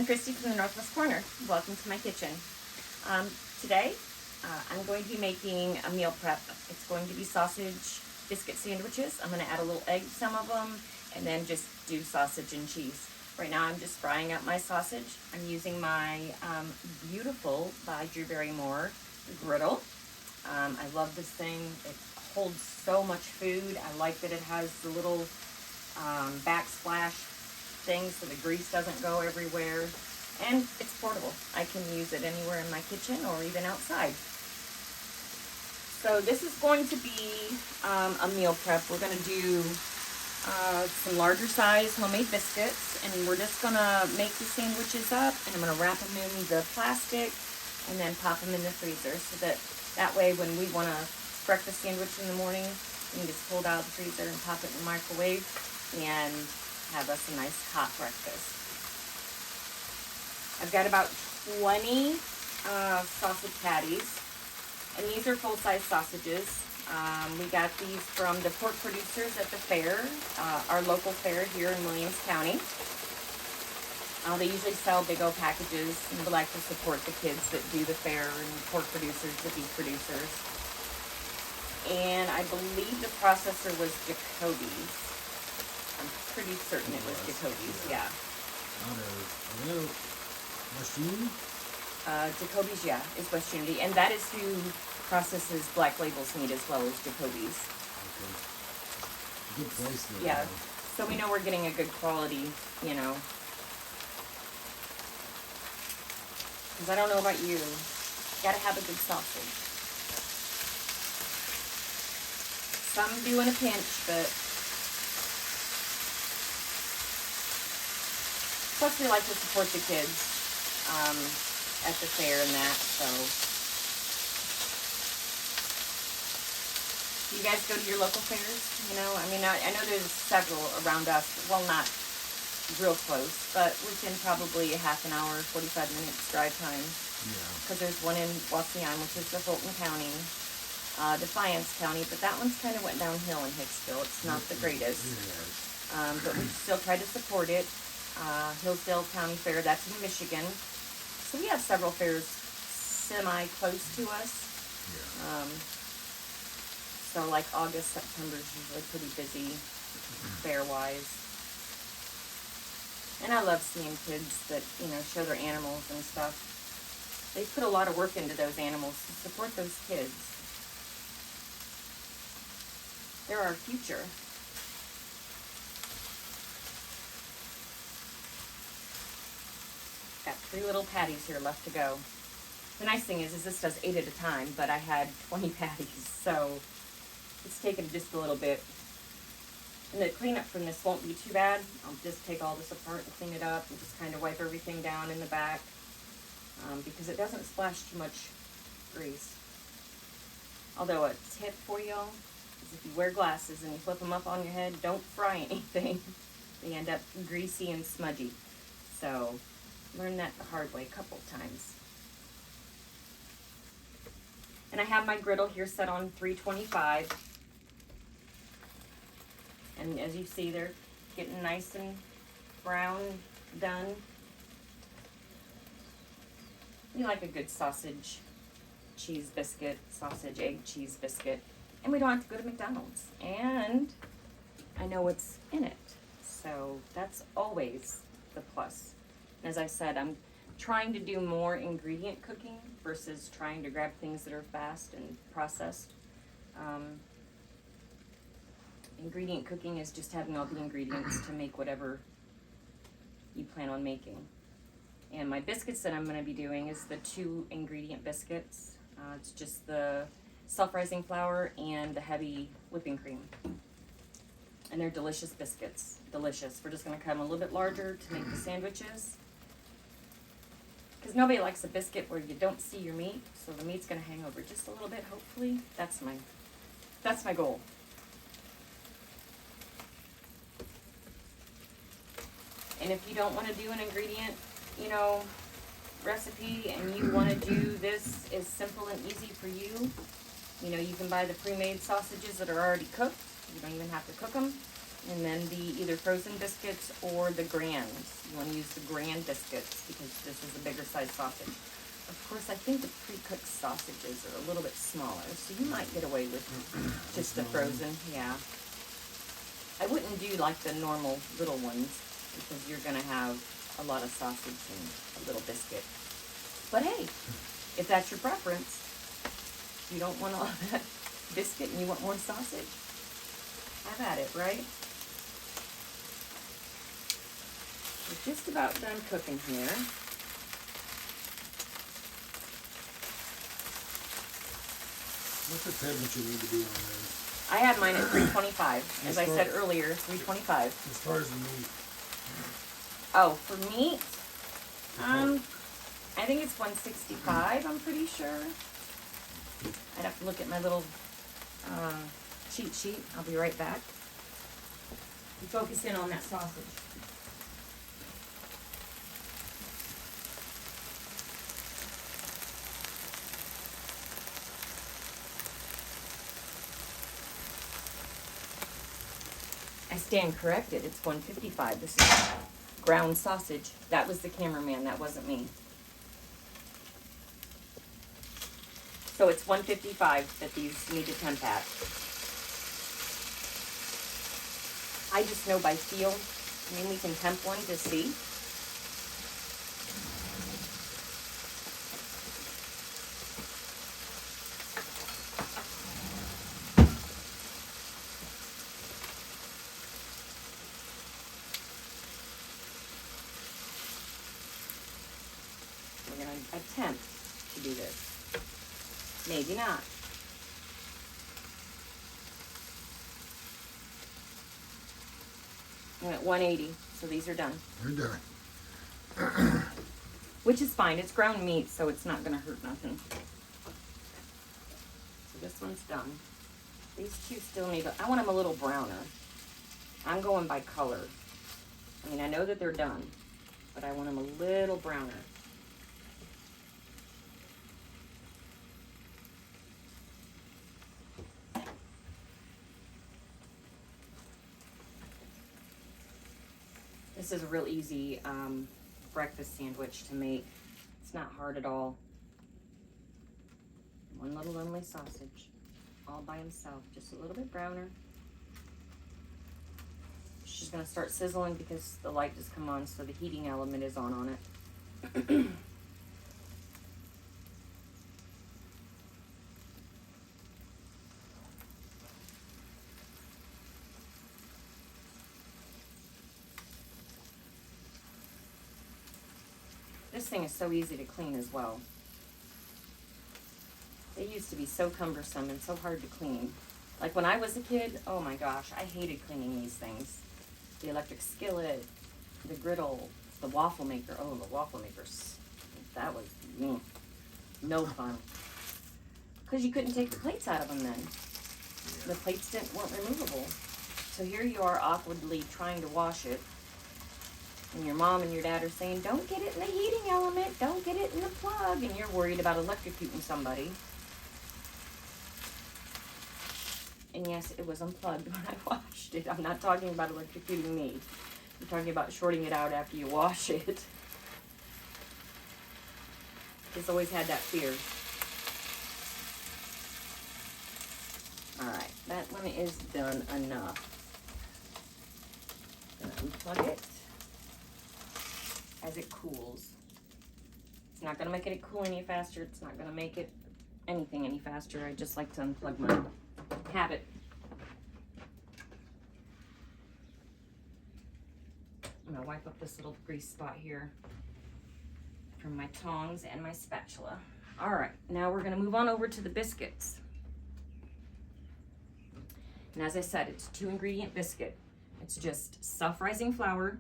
Christy from the Northwest Corner. Welcome to my kitchen. Today, I'm going to be making a meal prep. It's going to be sausage biscuit sandwiches. I'm going to add a little egg to some of them, and then just do sausage and cheese. Right now, I'm just frying up my sausage. I'm using my Beautiful by Drew Barrymore griddle. I love this thing. It holds so much food. I like that it has the little backsplash thing so the grease doesn't go everywhere, and it's portable. I can use it anywhere in my kitchen or even outside. So this is going to be a meal prep. We're going to do some larger size homemade biscuits, and we're just going to make the sandwiches up, and I'm going to wrap them in the plastic and then pop them in the freezer so that way when we want a breakfast sandwich in the morning, we can just pull it out of the freezer and pop it in the microwave and have us a nice hot breakfast. I've got about 20 sausage patties, and these are full-size sausages. We got these from the pork producers at the fair, our local fair here in Williams County. They usually sell big old packages, and we like to support the kids that do the fair and pork producers, the beef producers. And I believe the processor was Jacoby's. I'm pretty certain it was Jacoby's, yeah. West Unity? Jacoby's, yeah, is West Unity. And that is who processes Black Label's meat as well as Jacoby's. Okay. Good place there. Yeah, so we know we're getting a good quality, you know. Because I don't know about you, gotta have a good sausage. Some do in a pinch, but plus we like to support the kids at the fair and that, so. Do you guys go to your local fairs? You know, I mean, I know there's several around us, well, not real close, but within probably a half an hour, 45 minutes drive time. Yeah. Because there's one in Wasion, which is the Fulton County, Defiance County, but that one's kind of went downhill in Hicksville. It's not the greatest. But we still try to support it. Hillsdale County Fair, that's in Michigan. So we have several fairs semi-close to us. Yeah. So like August, September is usually pretty busy fair-wise. And I love seeing kids that, you know, show their animals and stuff. They put a lot of work into those animals to support those kids. They're our future. Got 3 little patties here left to go. The nice thing is this does 8 at a time, but I had 20 patties, so it's taken just a little bit. And the cleanup from this won't be too bad. I'll just take all this apart and clean it up and just kind of wipe everything down in the back because it doesn't splash too much grease. Although a tip for y'all is if you wear glasses and you flip them up on your head, don't fry anything. They end up greasy and smudgy. So learn that the hard way a couple times. And I have my griddle here set on 325. And as you see, they're getting nice and brown done. We like a good sausage, cheese biscuit, sausage, egg, cheese biscuit. And we don't have to go to McDonald's. And I know what's in it. So that's always the plus. As I said, I'm trying to do more ingredient cooking versus trying to grab things that are fast and processed. Ingredient cooking is just having all the ingredients to make whatever you plan on making. And my biscuits that I'm going to be doing is the 2 ingredient biscuits. It's just the self-rising flour and the heavy whipping cream. And they're delicious biscuits. Delicious. We're just going to cut them a little bit larger to make the sandwiches. Because nobody likes a biscuit where you don't see your meat, so the meat's going to hang over just a little bit, hopefully. That's my goal. And if you don't want to do an ingredient, you know, recipe, and you want to do this as simple and easy for you, you know, you can buy the pre-made sausages that are already cooked. You don't even have to cook them. And then the either frozen biscuits or the grands. You want to use the grand biscuits because this is a bigger size sausage. Of course, I think the pre-cooked sausages are a little bit smaller, so you might get away with just the frozen, yeah. I wouldn't do like the normal little ones because you're gonna have a lot of sausage and a little biscuit. But hey, if that's your preference, you don't want all that biscuit and you want more sausage, have at it, right? We're just about done cooking here. What's the temperature need to be on there? I have mine at 325. As I said earlier, 325. As far as the meat. Oh, for meat, I think it's 165, I'm pretty sure. I'd have to look at my little cheat sheet. I'll be right back. You focus in on that sausage. I stand corrected. It's 155. This is ground sausage. That was the cameraman. That wasn't me. So it's 155 that these need to temp at. I just know by feel. I mean, we can temp one to see. We're going to attempt to do this. Maybe not. I'm at 180, so these are done. You're done. Which is fine. It's ground meat, so it's not going to hurt nothing. So this one's done. These two still need I want them a little browner. I'm going by color. I mean, I know that they're done, but I want them a little browner. This is a real easy breakfast sandwich to make. It's not hard at all. One little lonely sausage, all by himself, just a little bit browner. She's gonna start sizzling because the light just come on, so the heating element is on it. This thing is so easy to clean as well. They used to be so cumbersome and so hard to clean. Like when I was a kid, oh my gosh, I hated cleaning these things. The electric skillet, the griddle, the waffle maker. Oh, the waffle makers. That was no fun. Because you couldn't take the plates out of them then. The plates weren't removable. So here you are awkwardly trying to wash it. And your mom and your dad are saying, don't get it in the heating element, don't get it in the plug, and you're worried about electrocuting somebody. And yes, it was unplugged when I washed it. I'm not talking about electrocuting me. I'm talking about shorting it out after you wash it. Just always had that fear. Alright, that one is done enough. Gonna unplug it as it cools. It's not gonna make it cool any faster. It's not gonna make it anything any faster. I just like to unplug my habit. I'm gonna wipe up this little grease spot here from my tongs and my spatula. All right, now we're gonna move on over to the biscuits. And as I said, it's a 2-ingredient biscuit. It's just self-rising flour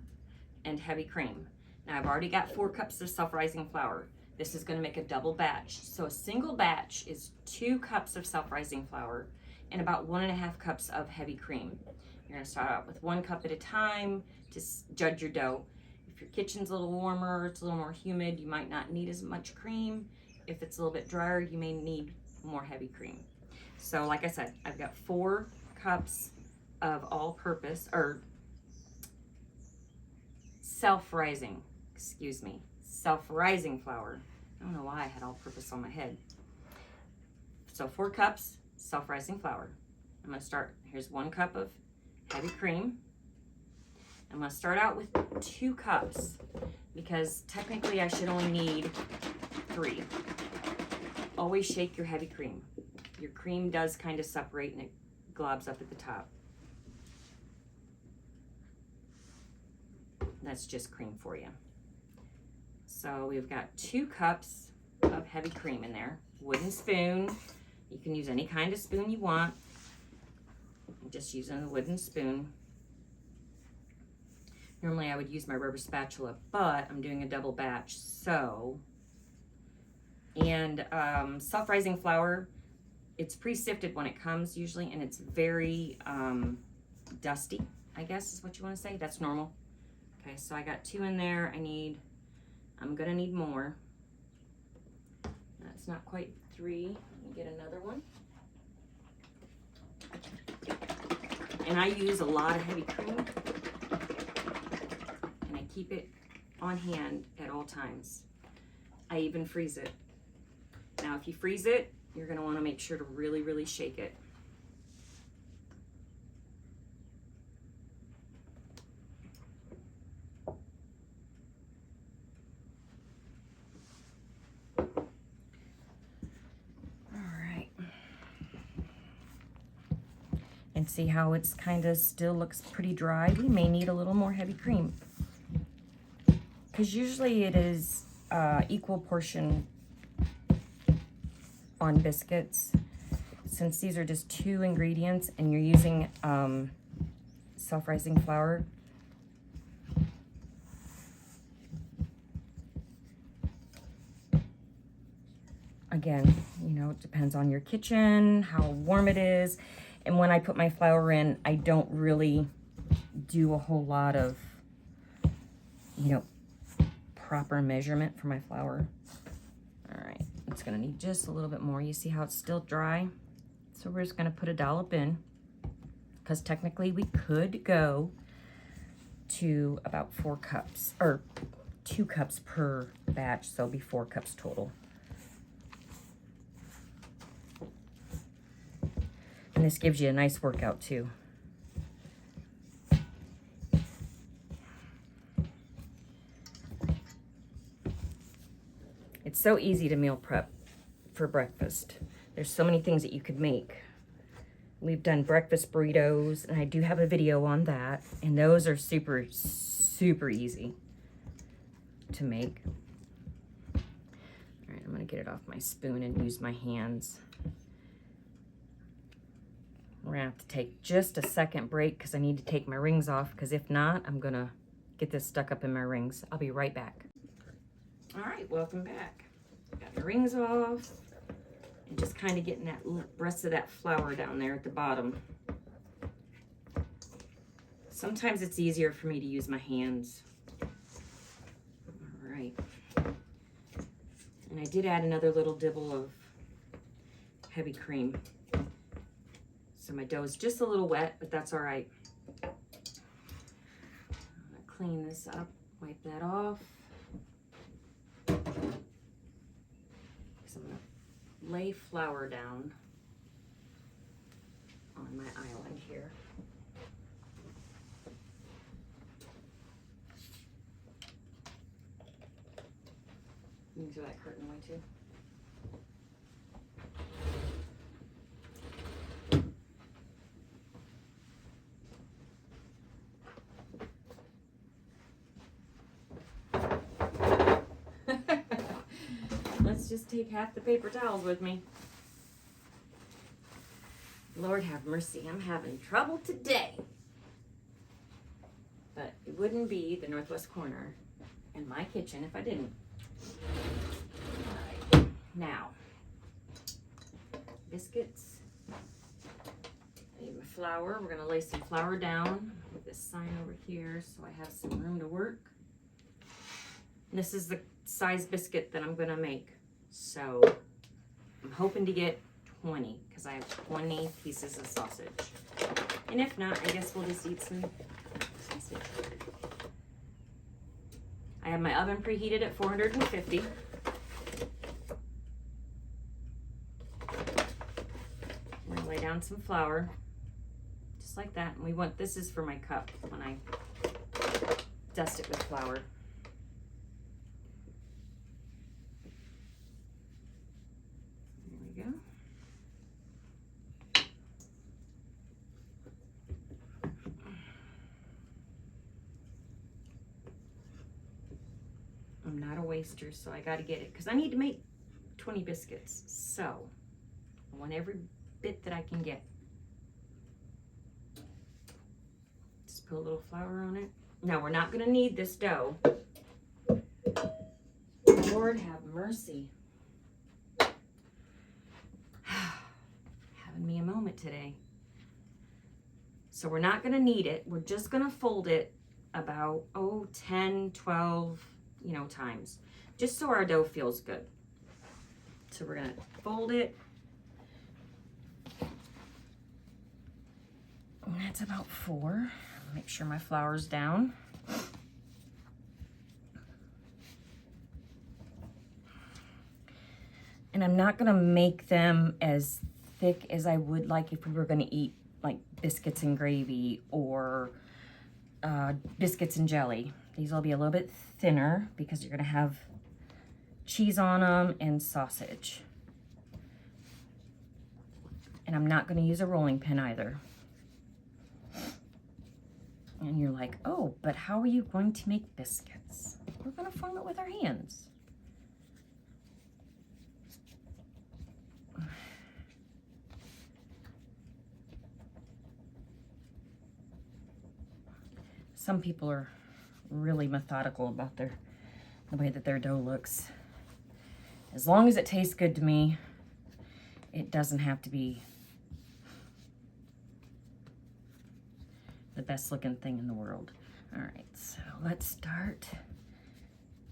and heavy cream. Now I've already got 4 cups of self-rising flour. This is gonna make a double batch. So a single batch is 2 cups of self-rising flour and about 1.5 cups of heavy cream. You're gonna start out with 1 cup at a time to judge your dough. If your kitchen's a little warmer, it's a little more humid, you might not need as much cream. If it's a little bit drier, you may need more heavy cream. So like I said, I've got 4 cups of all-purpose, or self-rising, self-rising flour. I don't know why I had all-purpose on my head. So 4 cups self-rising flour. I'm gonna start, here's 1 cup of heavy cream. I'm gonna start out with 2 cups because technically I should only need 3. Always shake your heavy cream. Your cream does kind of separate and it globs up at the top. That's just cream for you. So we've got 2 cups of heavy cream in there. Wooden spoon. You can use any kind of spoon you want. I'm just using the wooden spoon. Normally I would use my rubber spatula, but I'm doing a double batch, so. And self-rising flour, it's pre-sifted when it comes usually, and it's very dusty, I guess is what you want to say. That's normal. Okay, so I got 2 in there. I'm gonna need more. That's not quite 3. Let me get another one. And I use a lot of heavy cream, and I keep it on hand at all times. I even freeze it. Now, if you freeze it, you're gonna wanna make sure to really, really shake it. And see how it's kind of still looks pretty dry. We may need a little more heavy cream, because usually it is equal portion on biscuits. Since these are just 2 ingredients and you're using self-rising flour, again, you know, it depends on your kitchen, how warm it is. And when I put my flour in, I don't really do a whole lot of, you know, proper measurement for my flour. All right, it's gonna need just a little bit more. You see how it's still dry? So we're just gonna put a dollop in, because technically we could go to about 4 cups, or 2 cups per batch, so it'll be 4 cups total. And this gives you a nice workout too. It's so easy to meal prep for breakfast. There's so many things that you could make. We've done breakfast burritos, and I do have a video on that. And those are super, super easy to make. All right, I'm gonna get it off my spoon and use my hands. We're gonna have to take just a second break because I need to take my rings off, because if not, I'm gonna get this stuck up in my rings. I'll be right back. All right, welcome back. Got the rings off and just kind of getting that rest of that flour down there at the bottom. Sometimes it's easier for me to use my hands. All right. And I did add another little dibble of heavy cream. So my dough is just a little wet, but that's all right. I'm gonna clean this up, wipe that off. So I'm gonna lay flour down on my island here. You can throw that curtain away too. Let's just take half the paper towels with me. Lord have mercy, I'm having trouble today. But it wouldn't be the northwest corner in my kitchen if I didn't. All right. Now, biscuits. I need my flour. We're gonna lay some flour down with this sign over here so I have some room to work. And this is the size biscuit that I'm gonna make. So I'm hoping to get 20 because I have 20 pieces of sausage. And if not, I guess we'll just eat some sausage. I have my oven preheated at 450. I'm gonna lay down some flour, just like that. And we want, this is for my cup when I dust it with flour. There we go. I'm not a waster, so I gotta get it because I need to make 20 biscuits. So I want every bit that I can get. Just put a little flour on it. Now we're not gonna need this dough. Lord have mercy. Having me a moment today. So we're not gonna need it. We're just gonna fold it about 10, 12, times, just so our dough feels good. So we're gonna fold it. And that's about 4. Make sure my flour's down. And I'm not gonna make them as thick as I would like if we were gonna eat like biscuits and gravy or biscuits and jelly. These will be a little bit thinner because you're gonna have cheese on them and sausage. And I'm not gonna use a rolling pin either. And you're like, oh, but how are you going to make biscuits? We're gonna form it with our hands. Some people are really methodical about the way that their dough looks. As long as it tastes good to me, it doesn't have to be the best looking thing in the world. All right, so let's start.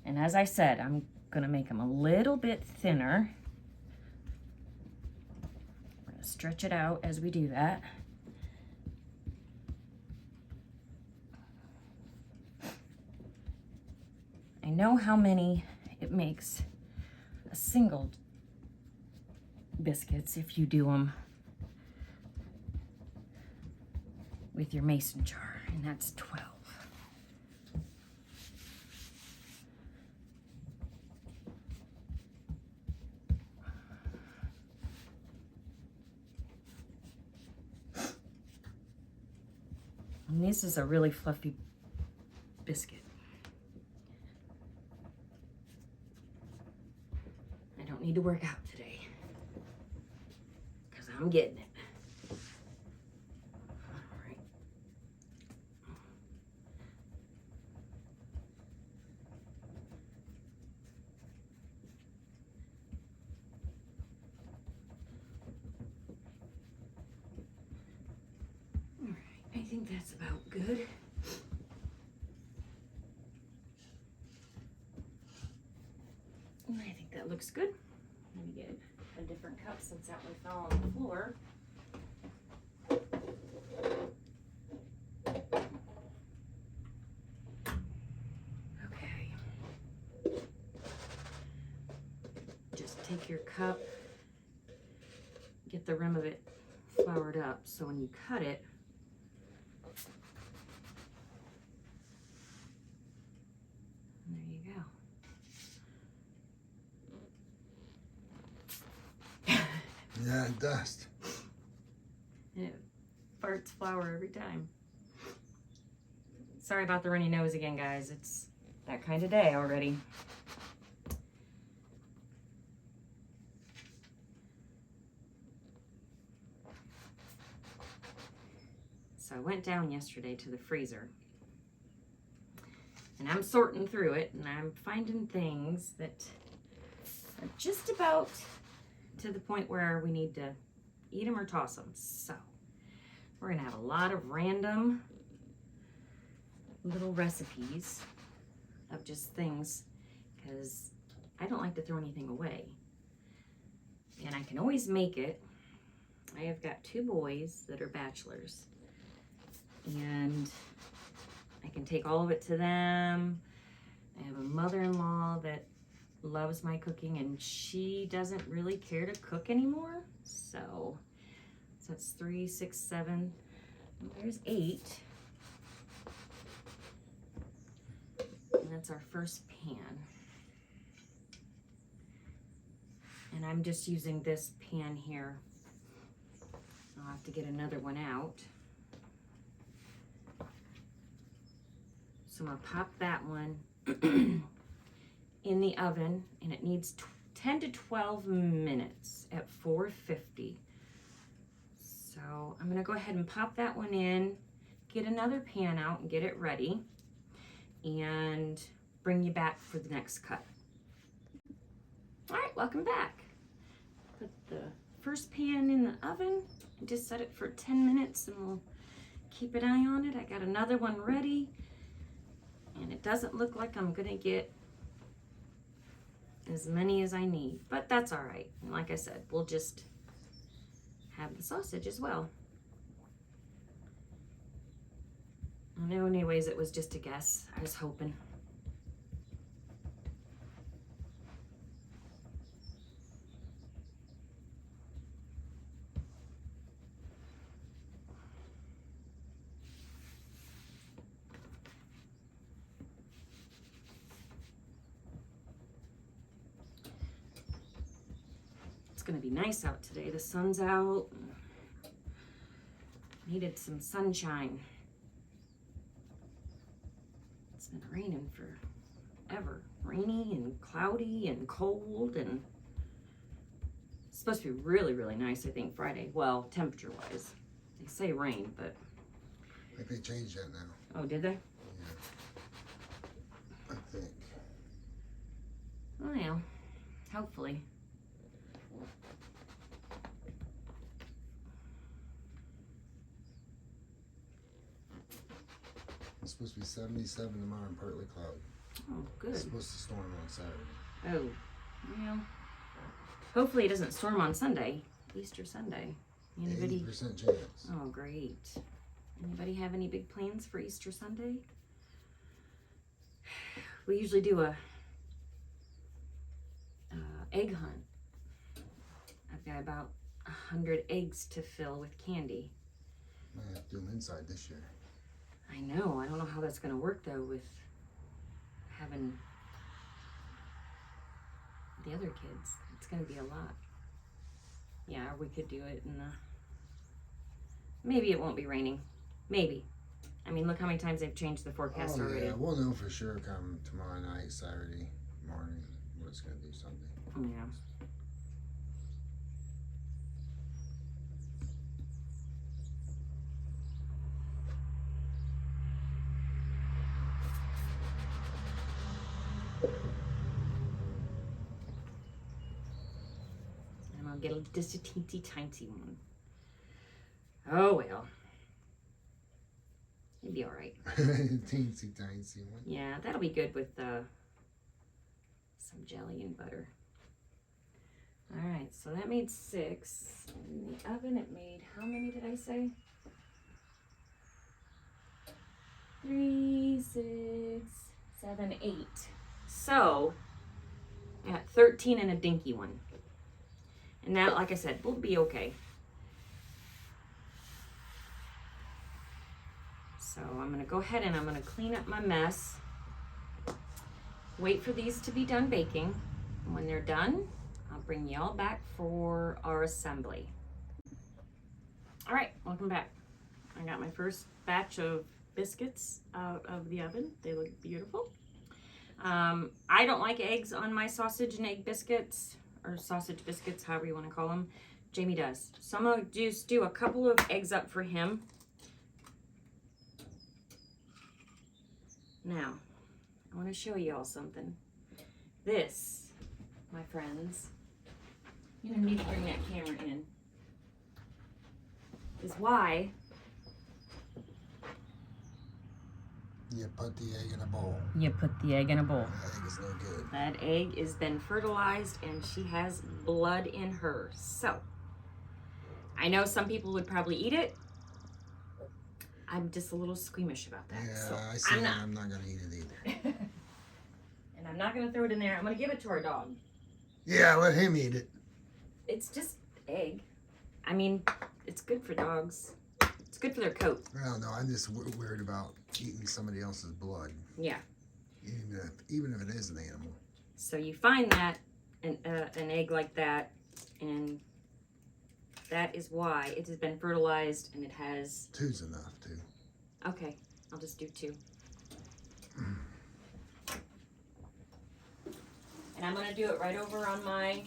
And as I said, I'm gonna make them a little bit thinner. We're gonna stretch it out as we do that. I know how many it makes a single biscuits if you do them with your mason jar, and that's 12. And this is a really fluffy biscuit. I don't need to work out today because I'm getting it. All right. All right, I think that's about good. I think that looks good. Let me get a different cup since that one fell on the floor. Okay. Just take your cup, get the rim of it floured up so when you cut it, there you go. Yeah, dust. And it farts flour every time. Sorry about the runny nose again, guys. It's that kind of day already. So I went down yesterday to the freezer. And I'm sorting through it, and I'm finding things that are just about to the point where we need to eat them or toss them. So we're gonna have a lot of random little recipes of just things because I don't like to throw anything away. And I can always make it. I have got 2 boys that are bachelors. and I can take all of it to them. I have a mother-in-law that loves my cooking, and she doesn't really care to cook anymore. So that's 3, 6, 7. There's 8. And that's our first pan. And I'm just using this pan here. I'll have to get another one out. So I'm gonna pop that one in the oven, and it needs 10 to 12 minutes at 450. So I'm gonna go ahead and pop that one in, get another pan out and get it ready, and bring you back for the next cut. All right, welcome back. Put the first pan in the oven and just set it for 10 minutes, and we'll keep an eye on it. I got another one ready, and it doesn't look like I'm gonna get as many as I need, but that's all right. And like I said, we'll just have the sausage as well. I know anyways, it was just a guess. I was hoping. It's gonna be nice out today. The sun's out. Needed some sunshine. It's been raining forever. Rainy and cloudy and cold, and it's supposed to be really, really nice, I think, Friday. Well, temperature-wise. They say rain, but... I think they changed that now. Oh, did they? Yeah. I think. Oh, yeah. Hopefully. It's supposed to be 77 tomorrow and partly cloudy. Oh, good. It's supposed to storm on Saturday. Oh, well. Hopefully it doesn't storm on Sunday. Easter Sunday. Anybody? 80% chance. Oh, great. Anybody have any big plans for Easter Sunday? We usually do a egg hunt. I've got about 100 eggs to fill with candy. Might have to do them inside this year. I know. I don't know how that's going to work, though, with having the other kids. It's going to be a lot. Yeah, we could do it in the... Maybe it won't be raining. Maybe. I mean, look how many times they've changed the forecast already. Yeah, we'll know for sure come tomorrow night, Saturday morning, what it's going to do Sunday. Yeah. And I'll get just a teensy tiny one. Oh well. It'd be all right. Teensy tiny one. Yeah, that'll be good with some jelly and butter. All right, so that made 6. In the oven, it made, how many did I say? 3, 6, 7, 8. So, I got 13 and a dinky one. And that, like I said, will be okay. So I'm gonna go ahead and I'm gonna clean up my mess. Wait for these to be done baking. And when they're done, I'll bring y'all back for our assembly. All right, welcome back. I got my first batch of biscuits out of the oven. They look beautiful. I don't like eggs on my sausage and egg biscuits, or sausage biscuits, however you want to call them. Jamie does. So I'm gonna just do a couple of eggs up for him. Now, I want to show you all something. This, my friends, you're gonna need to bring that camera in, is why You put the egg in a bowl. you put the egg in a bowl. That egg is no good. That egg has been fertilized and she has blood in her. So, I know some people would probably eat it. I'm just a little squeamish about that. Yeah, So I see that. I'm not going to eat it either. And I'm not going to throw it in there. I'm going to give it to our dog. Yeah, let him eat it. It's just egg. I mean, it's good for dogs. It's good for their coat. Well, no, I'm just worried about eating somebody else's blood. Yeah. Even if it is an animal. So you find that, an egg like that, and that is why it has been fertilized and it has... Two's enough, too. Okay, I'll just do 2. And I'm going to do it right over on my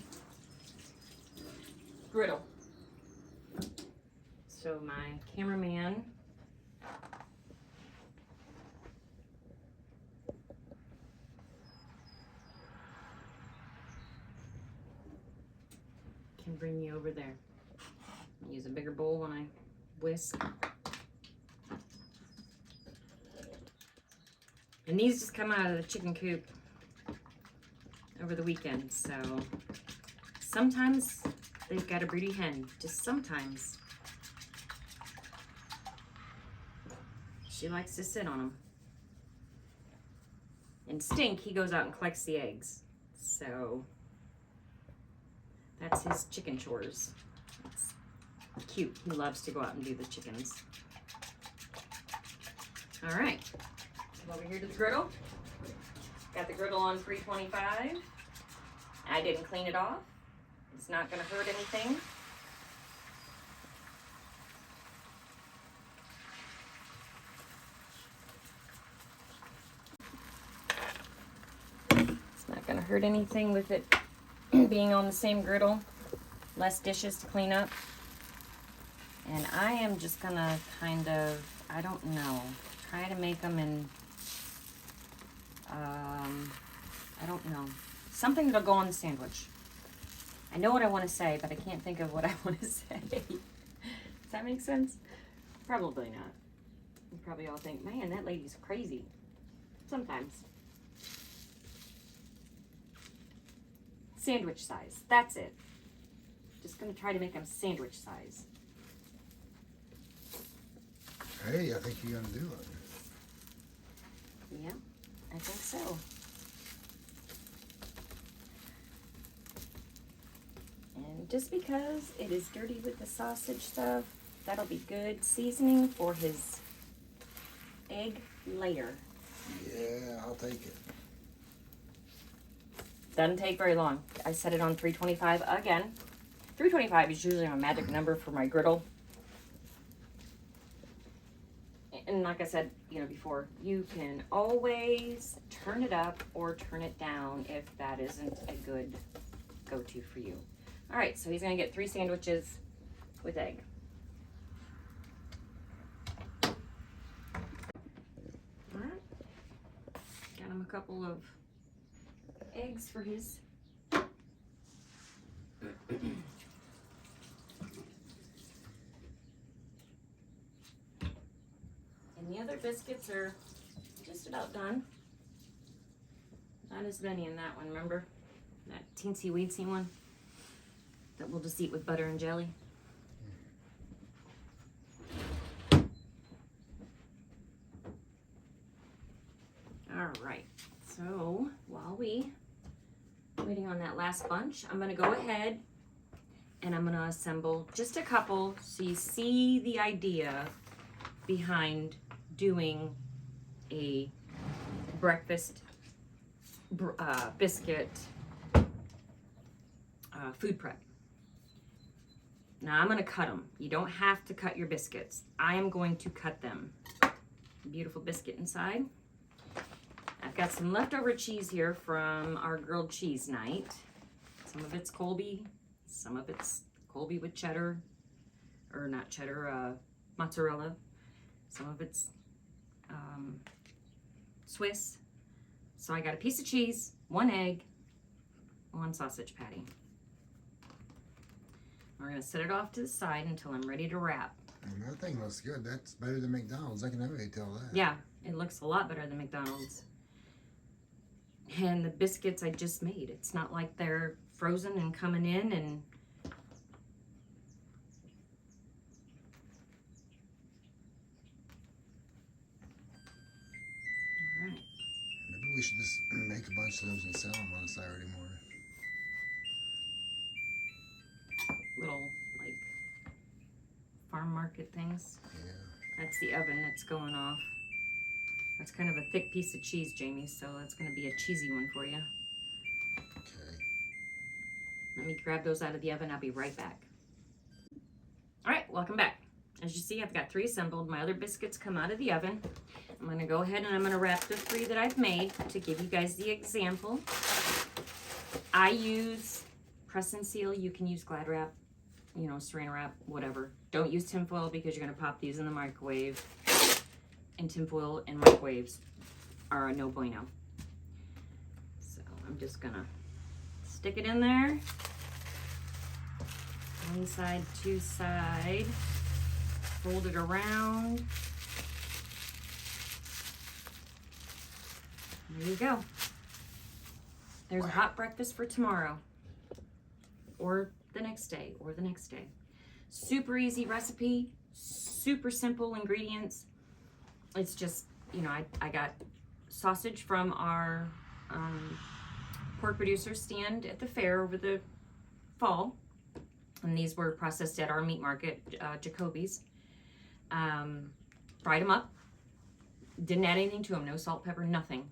griddle. So my cameraman can bring you over there. I'll use a bigger bowl when I whisk. And these just come out of the chicken coop over the weekend, so sometimes they've got a broody hen, just sometimes. She likes to sit on them. And Stink, he goes out and collects the eggs, so that's his chicken chores. It's cute. He loves to go out and do the chickens. All right, come over here to the griddle. Got the griddle on 325. I didn't clean it off. It's not going to hurt anything. It's not going to hurt anything with it being on the same griddle. Less dishes to clean up. And I am just going to kind of, I don't know, try to make them in... I don't know. Something that'll go on the sandwich. I know what I want to say, but I can't think of what I want to say. Does that make sense? Probably not. You probably all think, man, that lady's crazy. Sometimes. Sandwich size. That's it. Just going to try to make them sandwich size. Hey, I think you're going to do it. Yeah, I think so. And just because it is dirty with the sausage stuff, that'll be good seasoning for his egg later. Yeah, I'll take it. Doesn't take very long. I set it on 325 again. 325 is usually my magic number for my griddle. And like I said, before, you can always turn it up or turn it down if that isn't a good go-to for you. All right, so he's gonna get 3 sandwiches with egg. All right, got him a couple of eggs for his. And the other biscuits are just about done. Not as many in that one, remember? That teensy weensy one that we'll just eat with butter and jelly. All right, so while waiting on that last bunch, I'm gonna go ahead and I'm gonna assemble just a couple so you see the idea behind doing a breakfast biscuit food prep. Now I'm gonna cut them. You don't have to cut your biscuits. I am going to cut them. Beautiful biscuit inside. I've got some leftover cheese here from our grilled cheese night. Some of it's Colby, some of it's Colby with cheddar, or not cheddar, mozzarella. Some of it's Swiss. So I got a piece of cheese, 1 egg, 1 sausage patty. We're gonna set it off to the side until I'm ready to wrap. And that thing looks good. That's better than McDonald's. I can never tell that. Yeah, it looks a lot better than McDonald's. And the biscuits I just made. It's not like they're frozen and coming in and we should just make a bunch of those and sell them on a Saturday morning. Little, like, farm market things. Yeah. That's the oven that's going off. That's kind of a thick piece of cheese, Jamie, so that's going to be a cheesy one for you. Okay. Let me grab those out of the oven. I'll be right back. All right, welcome back. As you see, I've got 3 assembled. My other biscuits come out of the oven. I'm going to go ahead and I'm going to wrap the 3 that I've made to give you guys the example. I use press and seal. You can use Glad wrap, you know, saran wrap, whatever. Don't use tinfoil because you're going to pop these in the microwave. And tinfoil and microwaves are a no bueno. So I'm just going to stick it in there. One side, 2 side. Fold it around. There you go. There's a hot breakfast for tomorrow. Or the next day, or the next day. Super easy recipe, super simple ingredients. It's just, you know, I got sausage from our pork producer stand at the fair over the fall. And these were processed at our meat market, Jacoby's. Fried them up. Didn't add anything to them, no salt, pepper, nothing.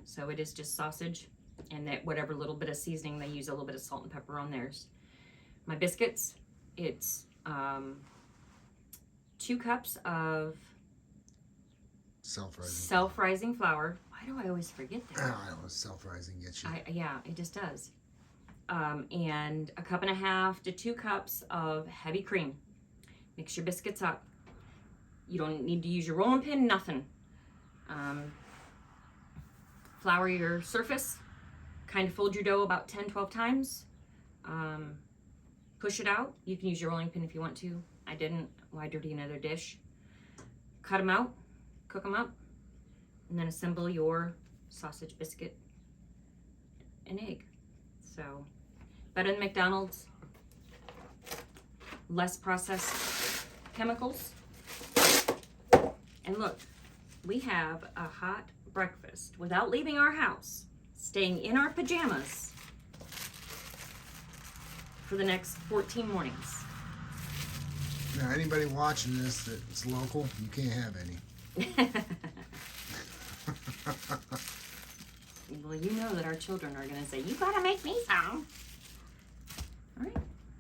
So it is just sausage and that whatever little bit of seasoning they use, a little bit of salt and pepper on theirs. My biscuits, it's 2 cups of self-rising flour. Why do I always forget that? I don't know, self-rising gets you. Yeah, it just does. And 1.5 cups to 2 cups of heavy cream. Mix your biscuits up. You don't need to use your rolling pin, nothing. Flour your surface. Kind of fold your dough about 10-12 times. Push it out. You can use your rolling pin if you want to. I didn't. Why dirty another dish? Cut them out. Cook them up. And then assemble your sausage, biscuit, and egg. So, better than McDonald's. Less processed chemicals. And look, we have a hot breakfast without leaving our house, staying in our pajamas for the next 14 mornings. Now, anybody watching this that's local, you can't have any. Well, you know that our children are going to say, you gotta make me some. All right,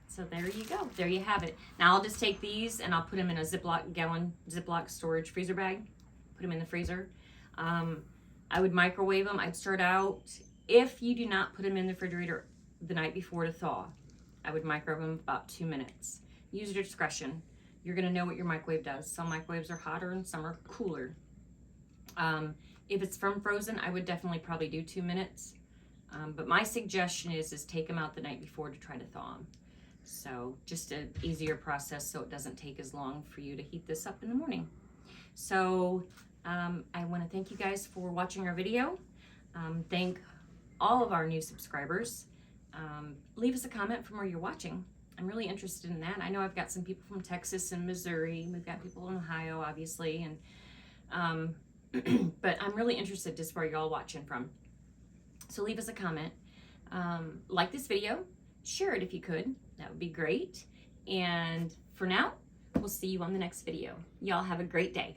so there you go. There you have it. Now I'll just take these and I'll put them in a Ziploc storage freezer bag. Put them in the freezer. I would microwave them. I'd start out, if you do not put them in the refrigerator the night before to thaw, I would microwave them about 2 minutes. Use your discretion. You're going to know what your microwave does. Some microwaves are hotter and some are cooler. If it's from frozen, I would definitely probably do 2 minutes. But my suggestion is take them out the night before to try to thaw them. So just an easier process so it doesn't take as long for you to heat this up in the morning. So I want to thank you guys for watching our video. Thank all of our new subscribers. Leave us a comment from where you're watching. I'm really interested in that. I know I've got some people from Texas and Missouri. We've got people in Ohio, obviously, and but I'm really interested just where you're all watching from. So leave us a comment. Like this video, share it if you could. That would be great. And for now, we'll see you on the next video. Y'all have a great day.